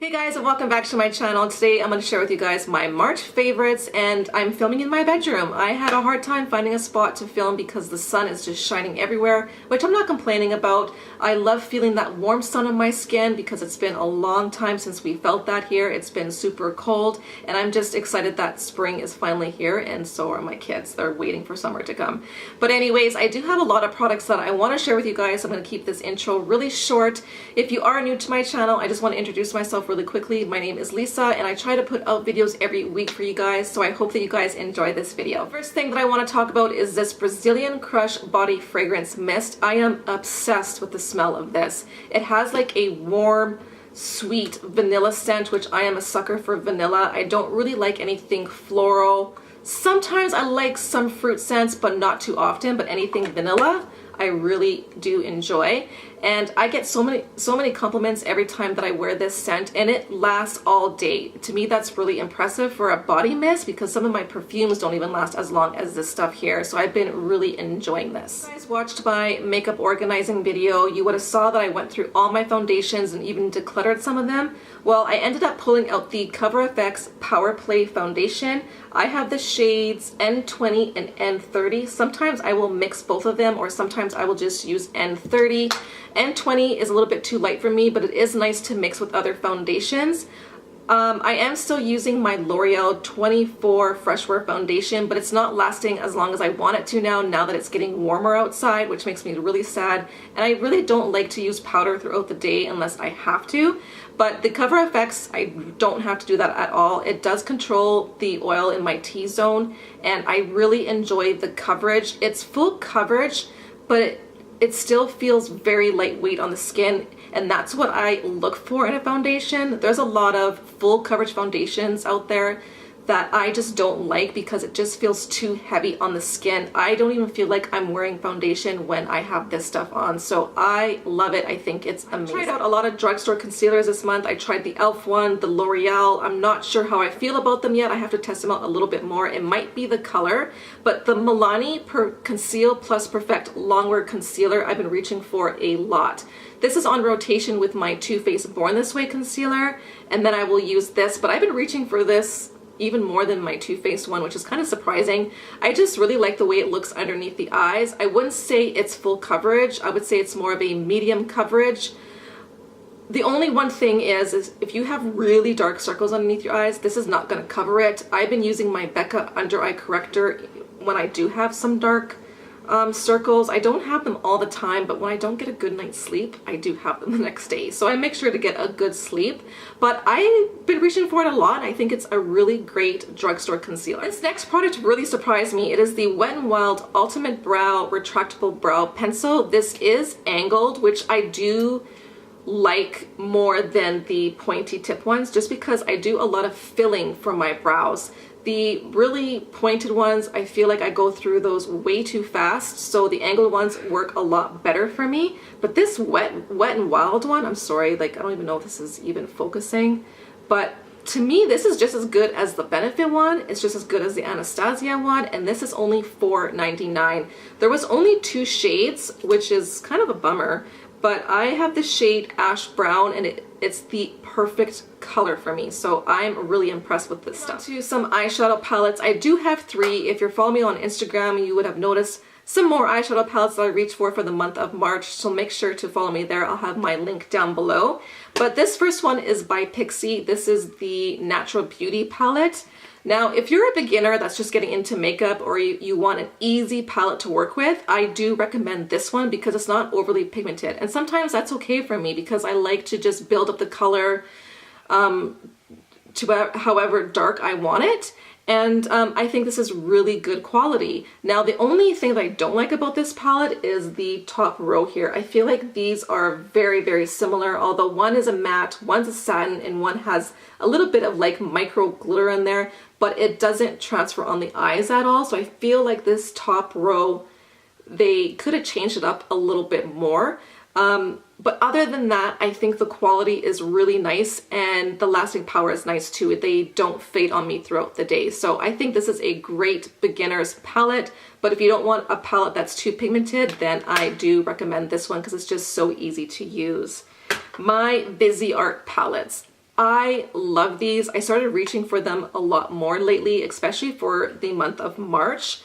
Hey guys, and welcome back to my channel. Today I'm going to share with you guys my March favorites, and I'm filming in my bedroom. I had a hard time finding a spot to film because the sun is just shining everywhere, which I'm not complaining about. I love feeling that warm sun on my skin because it's been a long time since we felt that here. It's been super cold, and I'm just excited that spring is finally here, and so are my kids. They're waiting for summer to come. But anyways, I do have a lot of products that I want to share with you guys. I'm going to keep this intro really short. If you are new to my channel, I just want to introduce myself really quickly. My name is Lisa, and I try to put out videos every week for you guys, so I hope that you guys enjoy this video. First thing that I want to talk about is this Brazilian Crush Body Fragrance Mist. I am obsessed with the smell of this. It has like a warm, sweet vanilla scent, which I am a sucker for vanilla. I don't really like anything floral. Sometimes I like some fruit scents, but not too often, but anything vanilla I really do enjoy. And I get so many compliments every time that I wear this scent, and it lasts all day. To me, that's really impressive for a body mist because some of my perfumes don't even last as long as this stuff here. So I've been really enjoying this. If you guys watched my makeup organizing video, you would have saw that I went through all my foundations and even decluttered some of them. Well, I ended up pulling out the Cover FX Power Play Foundation. I have the shades N20 and N30. Sometimes I will mix both of them, or sometimes I will just use N30. N20 is a little bit too light for me, but it is nice to mix with other foundations. I am still using my L'Oreal 24 Freshwear Foundation, but it's not lasting as long as I want it to now that it's getting warmer outside, which makes me really sad. And I really don't like to use powder throughout the day unless I have to. But the Cover FX, I don't have to do that at all. It does control the oil in my T-zone, and I really enjoy the coverage. It's full coverage, but it still feels very lightweight on the skin, and that's what I look for in a foundation. There's a lot of full coverage foundations out there that I just don't like because it just feels too heavy on the skin. I don't even feel like I'm wearing foundation when I have this stuff on, so I love it. I think it's amazing. I tried out a lot of drugstore concealers this month. I tried the e.l.f. one, the L'Oreal. I'm not sure how I feel about them yet. I have to test them out a little bit more. It might be the color, but the Milani Conceal Plus Perfect Longwear Concealer I've been reaching for a lot. This is on rotation with my Too Faced Born This Way concealer, and then I will use this, but I've been reaching for this even more than my Too Faced one, which is kind of surprising. I just really like the way it looks underneath the eyes. I wouldn't say it's full coverage. I would say it's more of a medium coverage. The only one thing is if you have really dark circles underneath your eyes, this is not going to cover it. I've been using my Becca Under Eye Corrector when I do have some dark circles. I don't have them all the time, but when I don't get a good night's sleep, I do have them the next day. So I make sure to get a good sleep, but I've been reaching for it a lot. I think it's a really great drugstore concealer. This next product really surprised me. It is the WetNWild Ultimate Brow Retractable Brow Pencil. This is angled, which I do like more than the pointy tip ones, just because I do a lot of filling for my brows. The really pointed ones, I feel like I go through those way too fast, so the angled ones work a lot better for me. But this WetNWild one, I'm sorry, like I don't even know if this is even focusing, but to me this is just as good as the Benefit one. It's just as good as the Anastasia one, and this is only $4.99. There was only 2 shades, which is kind of a bummer, but I have the shade Ash Brown, and it's the perfect color for me, so I'm really impressed with this stuff. To some eyeshadow palettes. I do have 3. If you're following me on Instagram, you would have noticed some more eyeshadow palettes that I reached for the month of March, so make sure to follow me there. I'll have my link down below. But this first one is by Pixi. This is the Natural Beauty palette. Now, if you're a beginner that's just getting into makeup, or you want an easy palette to work with, I do recommend this one because it's not overly pigmented. And sometimes that's okay for me because I like to just build up the color to however dark I want it. And I think this is really good quality. Now, the only thing that I don't like about this palette is the top row here. I feel like these are very, very similar, although one is a matte, one's a satin, and one has a little bit of like micro glitter in there, but it doesn't transfer on the eyes at all. So I feel like this top row, they could have changed it up a little bit more. But other than that, I think the quality is really nice, and the lasting power is nice too. They don't fade on me throughout the day. So I think this is a great beginner's palette, but if you don't want a palette that's too pigmented, then I do recommend this one because it's just so easy to use. My Viseart palettes. I love these. I started reaching for them a lot more lately, especially for the month of March.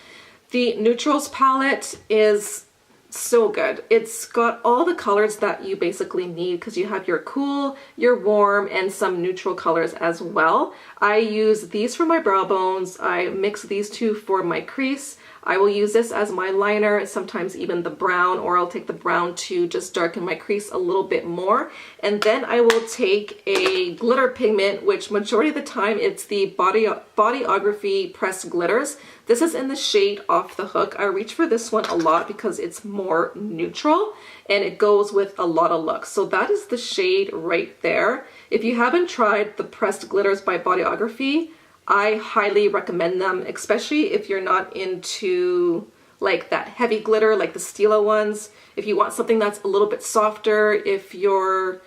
The Neutrals palette is so good. It's got all the colors that you basically need because you have your cool, your warm, and some neutral colors as well. I use these for my brow bones. I mix these two for my crease. I will use this as my liner, sometimes even the brown, or I'll take the brown to just darken my crease a little bit more. And then I will take a glitter pigment, which majority of the time it's the Bodyography pressed glitters. This is in the shade Off the Hook. I reach for this one a lot because it's more neutral and it goes with a lot of looks. So that is the shade right there. If you haven't tried the pressed glitters by Bodyography, I highly recommend them, especially if you're not into like that heavy glitter, like the Stila ones. If you want something that's a little bit softer, if you're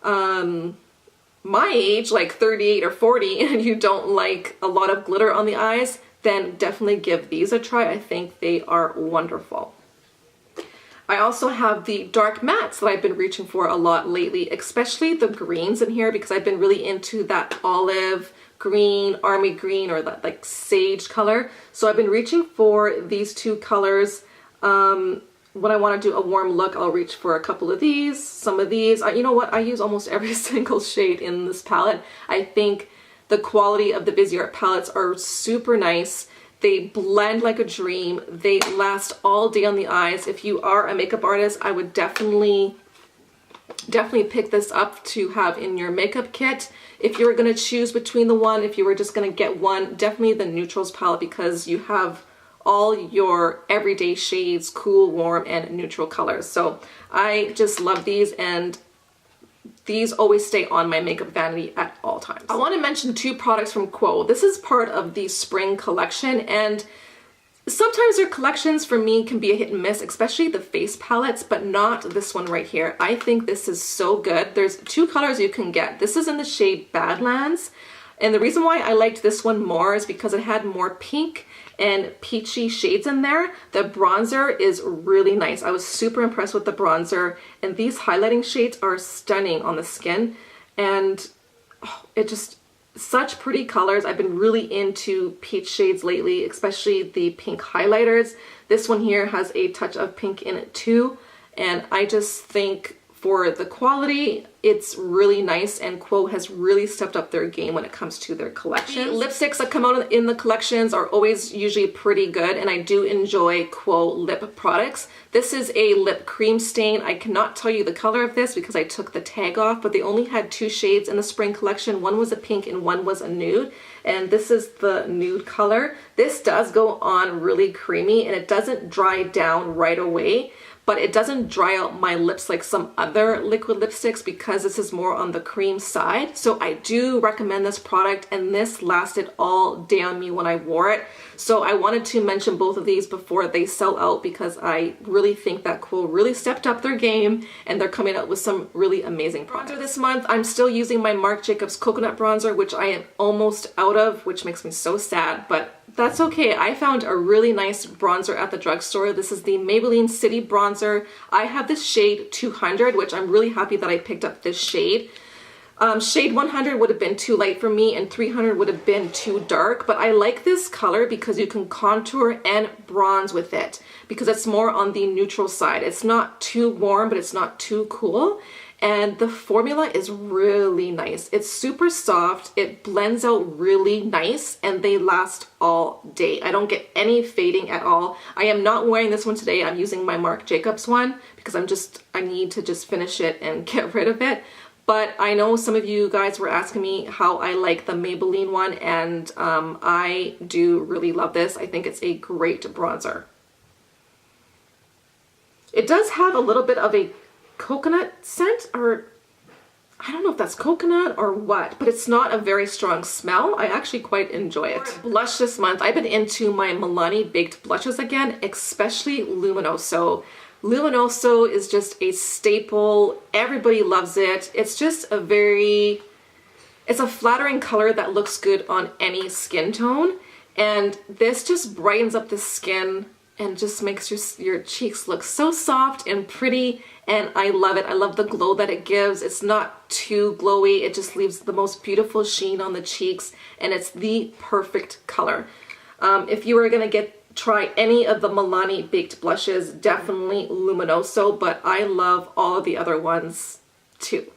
my age, like 38 or 40, and you don't like a lot of glitter on the eyes, then definitely give these a try. I think they are wonderful. I also have the dark mattes that I've been reaching for a lot lately, especially the greens in here because I've been really into that olive green, army green, or that like sage color. So I've been reaching for these two colors. When I want to do a warm look, I'll reach for a couple of these, some of these. You know what? I use almost every single shade in this palette. I think the quality of the Viseart palettes are super nice. They blend like a dream. They last all day on the eyes. If you are a makeup artist, I would definitely pick this up to have in your makeup kit. If you were going to choose between the one, if you were just going to get one, definitely the Neutrals palette because you have all your everyday shades, cool, warm, and neutral colors. So I just love these, and these always stay on my makeup vanity at all times. I want to mention two products from Quo. This is part of the spring collection, and sometimes their collections for me can be a hit and miss, especially the face palettes, but not this one right here. I think this is so good. There's two colors you can get. This is in the shade Badlands, and the reason why I liked this one more is because it had more pink and peachy shades in there. The bronzer is really nice. I was super impressed with the bronzer, and these highlighting shades are stunning on the skin, and it just such pretty colors. I've been really into peach shades lately, especially the pink highlighters. This one here has a touch of pink in it too, and I just think for the quality, it's really nice, and Quo has really stepped up their game when it comes to their collections. The lipsticks that come out in the collections are always usually pretty good, and I do enjoy Quo lip products. This is a lip cream stain. I cannot tell you the color of this because I took the tag off, but they only had two shades in the spring collection. One was a pink and one was a nude, and this is the nude color. This does go on really creamy, and it doesn't dry down right away, but it doesn't dry out my lips like some other liquid lipsticks because this is more on the cream side. So I do recommend this product, and this lasted all day on me when I wore it. So I wanted to mention both of these before they sell out because I really think that Quo really stepped up their game, and they're coming out with some really amazing products. Bronzer this month, I'm still using my Marc Jacobs Coconut Bronzer, which I am almost out of, which makes me so sad, but that's okay. I found a really nice bronzer at the drugstore. This is the Maybelline City Bronzer. I have this shade 200, which I'm really happy that I picked up this shade. Shade 100 would have been too light for me, and 300 would have been too dark, but I like this color because you can contour and bronze with it because it's more on the neutral side. It's not too warm, but it's not too cool. And the formula is really nice. It's super soft, it blends out really nice, and they last all day. I don't get any fading at all. I am not wearing this one today. I'm using my Marc Jacobs one because I need to just finish it and get rid of it. But I know some of you guys were asking me how I like the Maybelline one, and I do really love this. I think it's a great bronzer. It does have a little bit of a coconut scent, or I don't know if that's coconut or what, but it's not a very strong smell. I actually quite enjoy it. For blush this month, I've been into my Milani baked blushes again, especially Luminoso. Luminoso is just a staple. Everybody loves it. It's just it's a flattering color that looks good on any skin tone, and this just brightens up the skin and just makes your cheeks look so soft and pretty, and I love it. I love the glow that it gives. It's not too glowy. It just leaves the most beautiful sheen on the cheeks, and it's the perfect color. If you were gonna try any of the Milani baked blushes, definitely Luminoso, but I love all of the other ones too.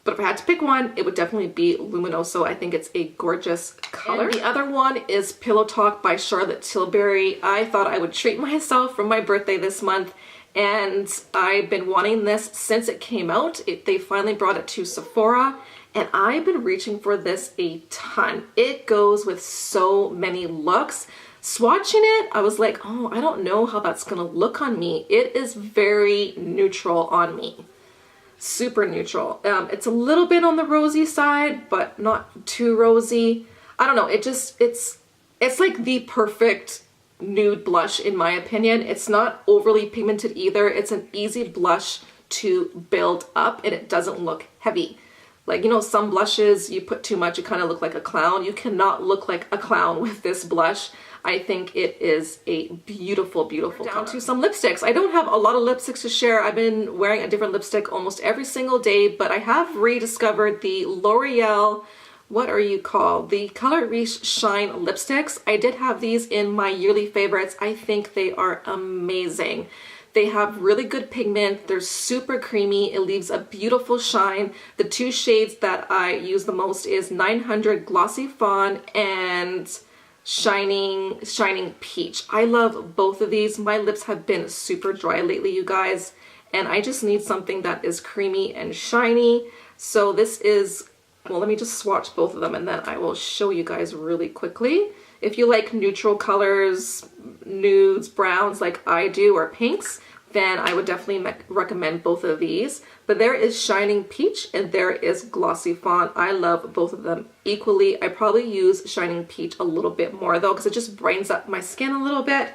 But if I had to pick one, it would definitely be Luminoso. I think it's a gorgeous color. And the other one is Pillow Talk by Charlotte Tilbury. I thought I would treat myself for my birthday this month, and I've been wanting this since it came out. They finally brought it to Sephora, and I've been reaching for this a ton. It goes with so many looks. Swatching it, I was like, oh, I don't know how that's gonna look on me. It is very neutral on me. Super neutral. It's a little bit on the rosy side, but not too rosy. I don't know, it's like the perfect nude blush in my opinion. It's not overly pigmented either. It's an easy blush to build up, and it doesn't look heavy. Like, you know, some blushes, you put too much, you kind of look like a clown. You cannot look like a clown with this blush. I think it is a beautiful, beautiful color. Down to some lipsticks. I don't have a lot of lipsticks to share. I've been wearing a different lipstick almost every single day, but I have rediscovered the L'Oreal, what are you called? The Color Riche Shine lipsticks. I did have these in my yearly favorites. I think they are amazing. They have really good pigment. They're super creamy. It leaves a beautiful shine. The two shades that I use the most is 900 Glossy Fawn and Shining Peach. I love both of these. My lips have been super dry lately, you guys, and I just need something that is creamy and shiny. So this is, well, let me just swatch both of them and then I will show you guys really quickly. If you like neutral colors, nudes, browns like I do, or pinks, then I would definitely recommend both of these. But there is Shining Peach and there is Glossy Fawn. I love both of them equally. I probably use Shining Peach a little bit more though, because it just brightens up my skin a little bit.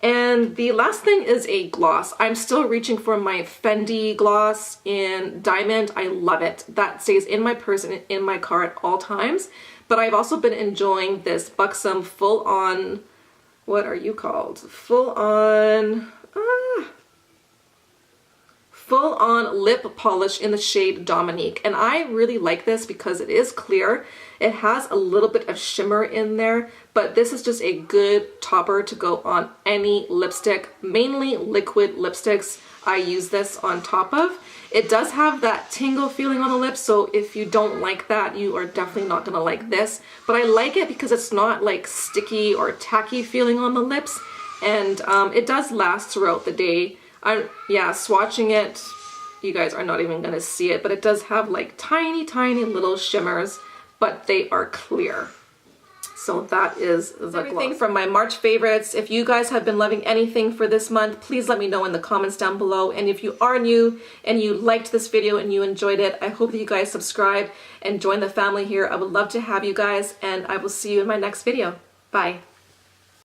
And the last thing is a gloss. I'm still reaching for my Fendi gloss in Diamond. I love it. That stays in my purse and in my car at all times. But I've also been enjoying this Buxom full-on, what are you called? Full-on lip polish in the shade Dominique. And I really like this because it is clear. It has a little bit of shimmer in there, but this is just a good topper to go on any lipstick, mainly liquid lipsticks. I use this on top of. It does have that tingle feeling on the lips, so if you don't like that, you are definitely not gonna like this. But I like it because it's not like sticky or tacky feeling on the lips, and it does last throughout the day. Yeah, swatching it, you guys are not even gonna see it, but it does have like tiny, tiny little shimmers, but they are clear. So that is the everything from my March favorites. If you guys have been loving anything for this month, please let me know in the comments down below. And if you are new and you liked this video and you enjoyed it, I hope that you guys subscribe and join the family here. I would love to have you guys, and I will see you in my next video. Bye.